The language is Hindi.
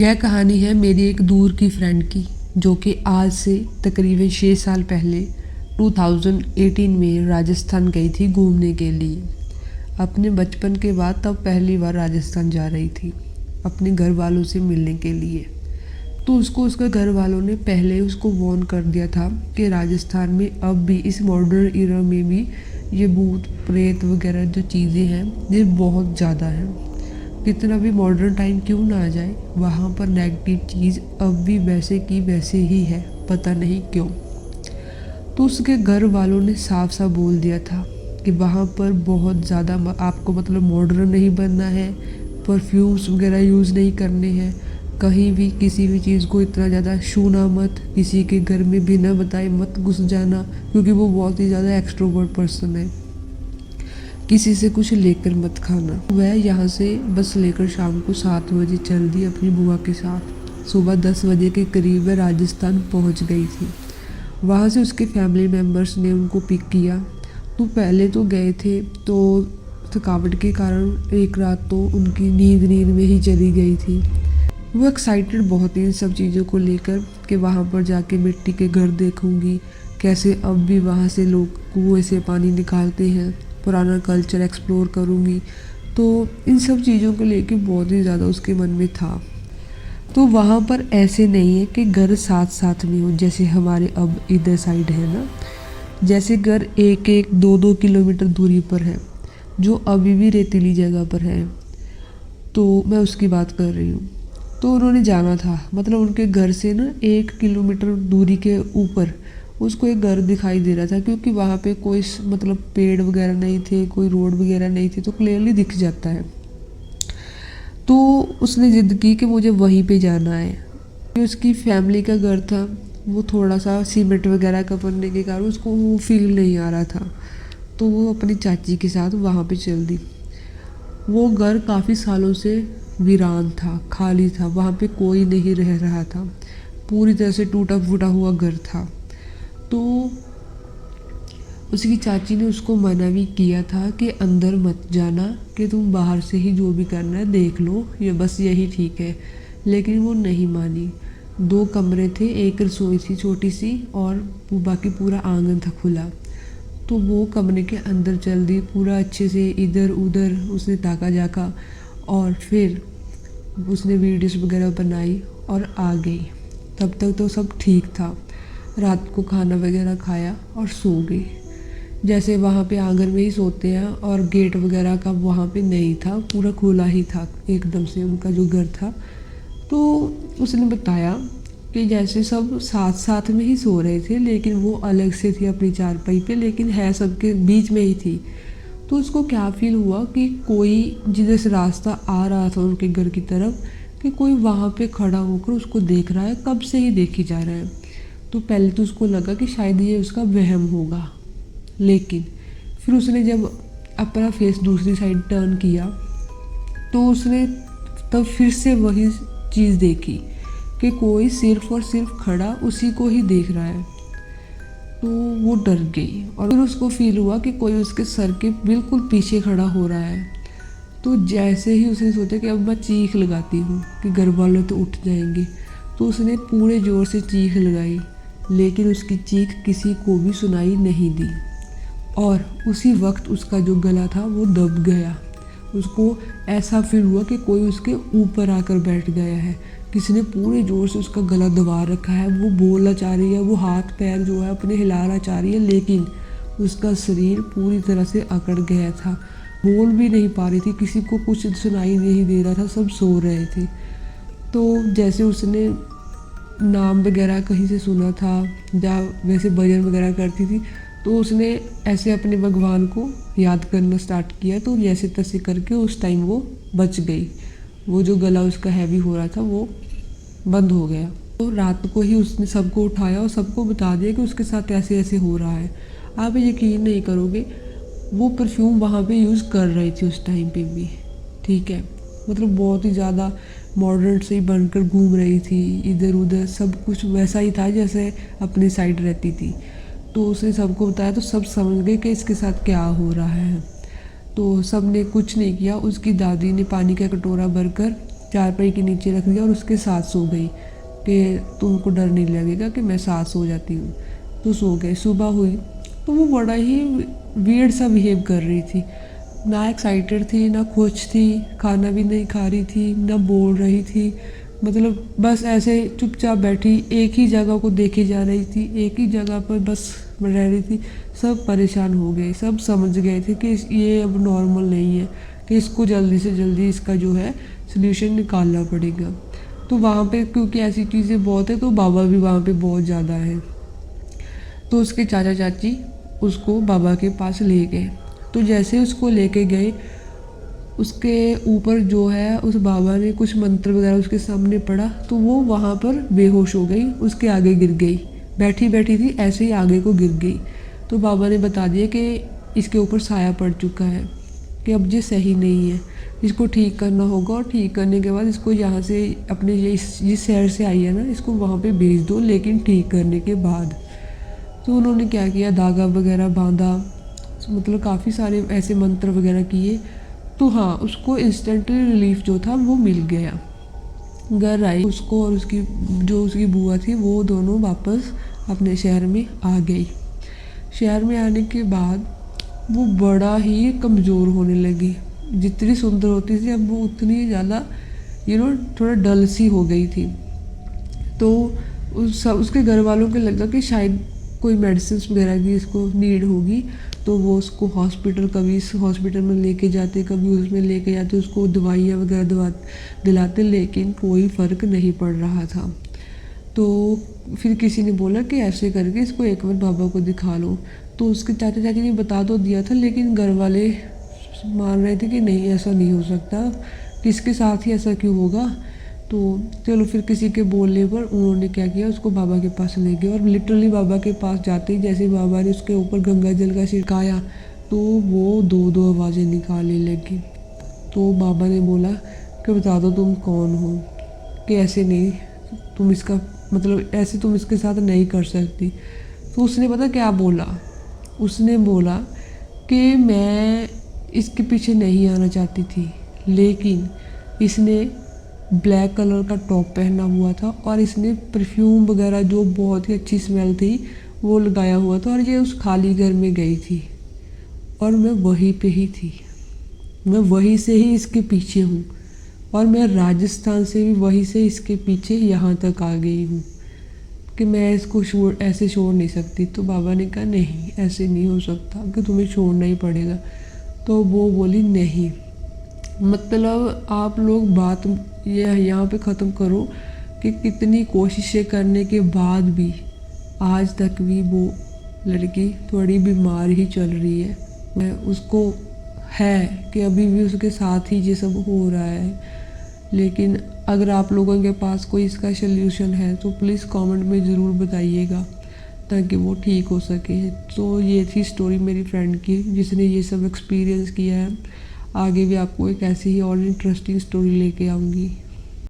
यह कहानी है मेरी एक दूर की फ्रेंड की, जो कि आज से तकरीबन 6 साल पहले 2018 में राजस्थान गई थी घूमने के लिए। अपने बचपन के बाद तब पहली बार राजस्थान जा रही थी अपने घर वालों से मिलने के लिए। तो उसको उसके घर वालों ने पहले उसको वार्न कर दिया था कि राजस्थान में अब भी इस मॉडर्न इरा में भी ये भूत प्रेत वगैरह जो चीज़ें हैं ये बहुत ज़्यादा हैं। कितना भी मॉडर्न टाइम क्यों ना आ जाए, वहाँ पर नेगेटिव चीज़ अब भी वैसे की वैसे ही है, पता नहीं क्यों। तो उसके घर वालों ने साफ साफ बोल दिया था कि वहाँ पर बहुत ज़्यादा आपको मतलब मॉडर्न नहीं बनना है, परफ्यूम्स वगैरह यूज़ नहीं करने हैं, कहीं भी किसी भी चीज़ को इतना ज़्यादा छूना मत, किसी के घर में बिना बताए मत घुस जाना, क्योंकि वो बहुत ही ज़्यादा एक्सट्रोवर्ट पर्सन है। किसी से कुछ लेकर मत खाना। वह यहाँ से बस लेकर शाम को 7 बजे चल दी अपनी बुआ के साथ। सुबह 10 बजे के करीब वह राजस्थान पहुँच गई थी। वहाँ से उसके फैमिली मेम्बर्स ने उनको पिक किया। तो पहले तो गए थे तो थकावट के कारण एक रात तो उनकी नींद में ही चली गई थी। वो एक्साइटेड बहुत ही इन सब चीज़ों को लेकर कि वहाँ पर जाके मिट्टी के घर देखूँगी, कैसे अब भी वहाँ से लोग कुएं से पानी निकालते हैं, पुराना कल्चर एक्सप्लोर करूँगी। तो इन सब चीज़ों को लेके बहुत ही ज़्यादा उसके मन में था। तो वहाँ पर ऐसे नहीं है कि घर साथ साथ में हो जैसे हमारे अब इधर साइड है ना, जैसे घर 1-2 किलोमीटर दूरी पर है, जो अभी भी रेतीली जगह पर है। तो मैं उसकी बात कर रही हूँ। तो उन्होंने जाना था, मतलब उनके घर से ना 1 किलोमीटर दूरी के ऊपर उसको एक घर दिखाई दे रहा था, क्योंकि वहाँ पे कोई मतलब पेड़ वगैरह नहीं थे, कोई रोड वगैरह नहीं थी, तो क्लियरली दिख जाता है। तो उसने ज़िद की कि मुझे वहीं पे जाना है। उसकी फैमिली का घर था, वो थोड़ा सा सीमेंट वगैरह का बनने के कारण उसको वो फील नहीं आ रहा था। तो वो अपनी चाची के साथ वहाँ पे चल दी। वो घर काफ़ी सालों से वीरान था, खाली था, वहाँ पे कोई नहीं रह रहा था, पूरी तरह से टूटा फूटा हुआ घर था। तो उसकी चाची ने उसको मना भी किया था कि अंदर मत जाना, कि तुम बाहर से ही जो भी करना है देख लो, ये बस यही ठीक है। लेकिन वो नहीं मानी। 2 कमरे थे, एक रसोई थी छोटी सी और बाकी पूरा आंगन था खुला। तो वो कमरे के अंदर चल दी, पूरा अच्छे से इधर उधर उसने ताका जाका, और फिर उसने वीडियोस वगैरह बनाई और आ गई। तब तक तो सब ठीक था। रात को खाना वगैरह खाया और सो गई। जैसे वहाँ पे आंगन में ही सोते हैं, और गेट वगैरह का वहाँ पे नहीं था, पूरा खुला ही था एकदम से उनका जो घर था। तो उसने बताया कि जैसे सब साथ साथ में ही सो रहे थे, लेकिन वो अलग से थी अपनी चारपाई पे, लेकिन है सबके बीच में ही थी। तो उसको क्या फील हुआ कि कोई जिधर से रास्ता आ रहा था उनके घर की तरफ, कि कोई वहाँ पे खड़ा होकर उसको देख रहा है, कब से ही देखी जा रहा है। तो पहले तो उसको लगा कि शायद ये उसका वहम होगा, लेकिन फिर उसने जब अपना फेस दूसरी साइड टर्न किया तो उसने तब फिर से वही चीज़ देखी कि कोई सिर्फ और सिर्फ खड़ा उसी को ही देख रहा है। तो वो डर गई और फिर उसको फील हुआ कि कोई उसके सर के बिल्कुल पीछे खड़ा हो रहा है। तो जैसे ही उसने सोचा कि अब मैं चीख लगाती हूँ कि घर वाले तो उठ जाएंगे, तो उसने पूरे ज़ोर से चीख लगाई, लेकिन उसकी चीख किसी को भी सुनाई नहीं दी। और उसी वक्त उसका जो गला था वो दब गया। उसको ऐसा फील हुआ कि कोई उसके ऊपर आकर बैठ गया है, किसी ने पूरे ज़ोर से उसका गला दबा रखा है। वो बोलना चाह रही है, वो हाथ पैर जो है अपने हिलाना चाह रही है, लेकिन उसका शरीर पूरी तरह से अकड़ गया था, बोल भी नहीं पा रही थी, किसी को कुछ सुनाई नहीं दे रहा था, सब सो रहे थे। तो जैसे उसने नाम वगैरह कहीं से सुना था, या वैसे भजन वगैरह करती थी, तो उसने ऐसे अपने भगवान को याद करना स्टार्ट किया। तो जैसे तैसे करके उस टाइम वो बच गई। वो जो गला उसका हैवी हो रहा था वो बंद हो गया। तो रात को ही उसने सबको उठाया और सबको बता दिया कि उसके साथ ऐसे ऐसे हो रहा है। आप यकीन नहीं करोगे, वो परफ्यूम वहाँ पे यूज़ कर रही थी उस टाइम पे भी, ठीक है। मतलब बहुत ही ज़्यादा मॉडर्न से ही बनकर घूम रही थी, इधर उधर सब कुछ वैसा ही था जैसे अपनी साइड रहती थी। तो उसने सबको बताया तो सब समझ गए कि इसके साथ क्या हो रहा है। तो सब ने कुछ नहीं किया। उसकी दादी ने पानी का कटोरा भरकर चारपाई के नीचे रख दिया और उसके साथ सो गई कि तुमको डर नहीं लगेगा कि मैं साथ सो जाती हूँ। तो सो गए। सुबह हुई तो वो बड़ा ही वियर्ड सा बिहेव कर रही थी, ना एक्साइटेड थी ना खुश थी, खाना भी नहीं खा रही थी ना बोल रही थी, मतलब बस ऐसे चुपचाप बैठी एक ही जगह को देखे जा रही थी, एक ही जगह पर बस रह रही थी। सब परेशान हो गए, सब समझ गए थे कि ये अब नॉर्मल नहीं है, कि इसको जल्दी से जल्दी इसका जो है सोल्यूशन निकालना पड़ेगा। तो वहाँ पे क्योंकि ऐसी चीज़ें बहुत है तो बाबा भी वहाँ पे बहुत ज़्यादा है। तो उसके चाचा चाची उसको बाबा के पास ले गए। तो जैसे उसको लेके गए, उसके ऊपर जो है उस बाबा ने कुछ मंत्र वगैरह उसके सामने पढ़ा, तो वो वहाँ पर बेहोश हो गई, उसके आगे गिर गई। बैठी बैठी थी ऐसे ही आगे को गिर गई। तो बाबा ने बता दिया कि इसके ऊपर साया पड़ चुका है, कि अब ये सही नहीं है, इसको ठीक करना होगा, और ठीक करने के बाद इसको यहाँ से अपने जिस शहर से आई है ना, इसको वहाँ पे भेज दो, लेकिन ठीक करने के बाद। तो उन्होंने क्या किया, धागा वगैरह बांधा, मतलब काफ़ी सारे ऐसे मंत्र वगैरह किए। तो हाँ, उसको इंस्टेंटली रिलीफ जो था वो मिल गया। घर आई, उसको और उसकी बुआ थी वो दोनों वापस अपने शहर में आ गई। शहर में आने के बाद वो बड़ा ही कमज़ोर होने लगी। जितनी सुंदर होती थी अब वो उतनी ज़्यादा थोड़ा डल सी हो गई थी। तो उसके घर वालों को लगा कि शायद कोई मेडिसिन वगैरह की इसको नीड होगी। तो वो उसको कभी इस हॉस्पिटल में लेके जाते, कभी उसमें लेके जाते, उसको दवाइयाँ वगैरह दिलाते, लेकिन कोई फ़र्क नहीं पड़ रहा था। तो फिर किसी ने बोला कि ऐसे करके इसको एक बार बाबा को दिखा लो। तो उसके चाचा चाची ने बता तो दिया था, लेकिन घर वाले मान रहे थे कि नहीं, ऐसा नहीं हो सकता, किसके साथ ही ऐसा क्यों होगा। तो चलो फिर किसी के बोलने पर उन्होंने क्या किया, उसको बाबा के पास ले गए। और लिटरली बाबा के पास जाते ही जैसे बाबा ने उसके ऊपर गंगा जल का छिड़काया तो वो दो दो आवाज़ें निकालने लगी। तो बाबा ने बोला कि बता दो तुम कौन हो, कि ऐसे नहीं, तुम इसका मतलब ऐसे तुम इसके साथ नहीं कर सकती। तो उसने पता क्या बोला, उसने बोला कि मैं इसके पीछे नहीं आना चाहती थी, लेकिन इसने ब्लैक कलर का टॉप पहना हुआ था और इसने परफ्यूम वगैरह जो बहुत ही अच्छी स्मेल थी वो लगाया हुआ था, और ये उस खाली घर में गई थी और मैं वहीं पे ही थी, मैं वहीं से ही इसके पीछे हूँ, और मैं राजस्थान से भी वहीं से इसके पीछे यहाँ तक आ गई हूँ, कि मैं इसको ऐसे छोड़ नहीं सकती। तो बाबा ने कहा नहीं, ऐसे नहीं हो सकता, कि तुम्हें छोड़ना ही पड़ेगा। तो वो बोली नहीं, मतलब आप लोग बात ये यहाँ पे ख़त्म करो कि कितनी कोशिशें करने के बाद भी आज तक भी वो लड़की थोड़ी बीमार ही चल रही है। मैं उसको है कि अभी भी उसके साथ ही ये सब हो रहा है। लेकिन अगर आप लोगों के पास कोई इसका सल्यूशन है तो प्लीज़ कमेंट में ज़रूर बताइएगा, ताकि वो ठीक हो सके। तो ये थी स्टोरी मेरी फ्रेंड की, जिसने ये सब एक्सपीरियंस किया है। आगे भी आपको एक ऐसी ही और इंटरेस्टिंग स्टोरी लेके आऊँगी।